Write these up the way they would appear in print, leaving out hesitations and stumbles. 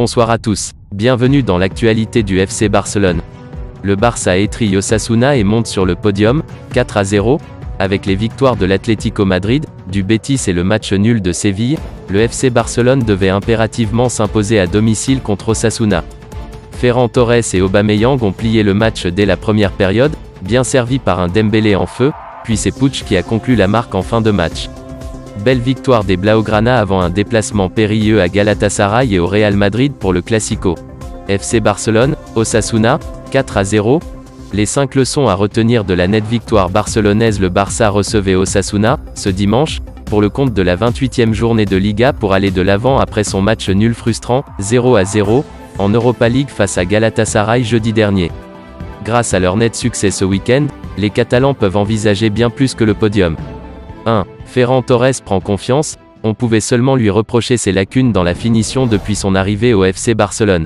Bonsoir à tous. Bienvenue dans l'actualité du FC Barcelone. Le Barça étrille Osasuna et monte sur le podium, 4-0. Avec les victoires de l'Atlético Madrid, du Betis et le match nul de Séville, le FC Barcelone devait impérativement s'imposer à domicile contre Osasuna. Ferran Torres et Aubameyang ont plié le match dès la première période, bien servi par un Dembélé en feu, puis c'est Puig qui a conclu la marque en fin de match. Belle victoire des Blaugrana avant un déplacement périlleux à Galatasaray et au Real Madrid pour le Classico. FC Barcelone, Osasuna, 4-0. Les 5 leçons à retenir de la nette victoire barcelonaise. Le Barça recevait Osasuna, ce dimanche, pour le compte de la 28e journée de Liga pour aller de l'avant après son match nul frustrant, 0-0, en Europa League face à Galatasaray jeudi dernier. Grâce à leur net succès ce week-end, les Catalans peuvent envisager bien plus que le podium. 1. Ferran Torres prend confiance, on pouvait seulement lui reprocher ses lacunes dans la finition depuis son arrivée au FC Barcelone.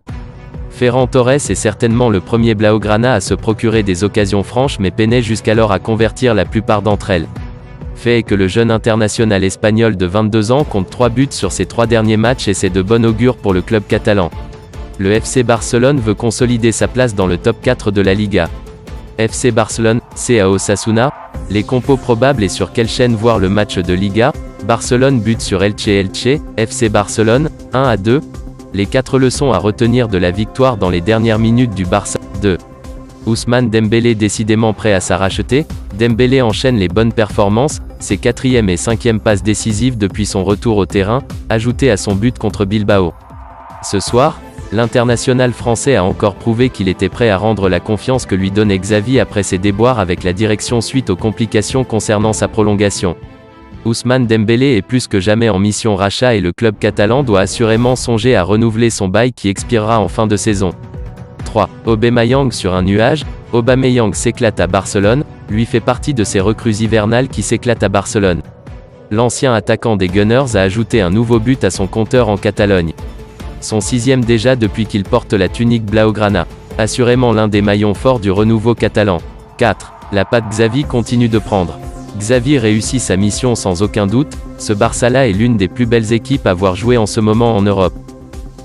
Ferran Torres est certainement le premier Blaugrana à se procurer des occasions franches mais peinait jusqu'alors à convertir la plupart d'entre elles. Fait est que le jeune international espagnol de 22 ans compte 3 buts sur ses 3 derniers matchs et c'est de bon augure pour le club catalan. Le FC Barcelone veut consolider sa place dans le top 4 de la Liga. FC Barcelone, CA Osasuna, les compos probables et sur quelle chaîne voir le match de Liga. Barcelone but sur Elche, FC Barcelone, 1-2. Les 4 leçons à retenir de la victoire dans les dernières minutes du Barça. 2. Ousmane Dembélé décidément prêt à s'arracheter. Dembélé enchaîne les bonnes performances, ses 4e et 5e passes décisives depuis son retour au terrain, ajoutées à son but contre Bilbao. Ce soir, l'international français a encore prouvé qu'il était prêt à rendre la confiance que lui donnait Xavi après ses déboires avec la direction suite aux complications concernant sa prolongation. Ousmane Dembélé est plus que jamais en mission rachat et le club catalan doit assurément songer à renouveler son bail qui expirera en fin de saison. 3. Aubameyang sur un nuage. Aubameyang s'éclate à Barcelone, lui fait partie de ces recrues hivernales qui s'éclatent à Barcelone. L'ancien attaquant des Gunners a ajouté un nouveau but à son compteur en Catalogne. Son 6e déjà depuis qu'il porte la tunique Blaugrana. Assurément l'un des maillons forts du renouveau catalan. 4. La patte Xavi continue de prendre. Xavi réussit sa mission sans aucun doute, ce Barça-là est l'une des plus belles équipes à voir jouer en ce moment en Europe.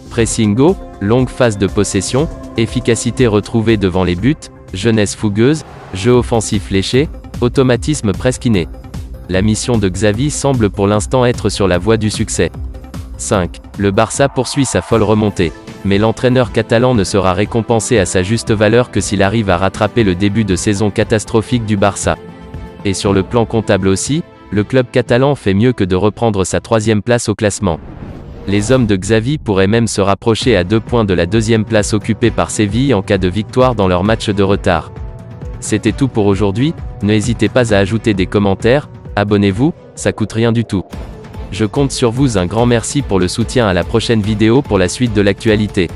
Pressing haut, longue phase de possession, efficacité retrouvée devant les buts, jeunesse fougueuse, jeu offensif léché, automatisme presque inné. La mission de Xavi semble pour l'instant être sur la voie du succès. 5. Le Barça poursuit sa folle remontée, mais l'entraîneur catalan ne sera récompensé à sa juste valeur que s'il arrive à rattraper le début de saison catastrophique du Barça. Et sur le plan comptable aussi, le club catalan fait mieux que de reprendre sa 3e place au classement. Les hommes de Xavi pourraient même se rapprocher à 2 points de la 2e place occupée par Séville en cas de victoire dans leur match de retard. C'était tout pour aujourd'hui, n'hésitez pas à ajouter des commentaires, abonnez-vous, ça coûte rien du tout. Je compte sur vous, un grand merci pour le soutien. À la prochaine vidéo pour la suite de l'actualité.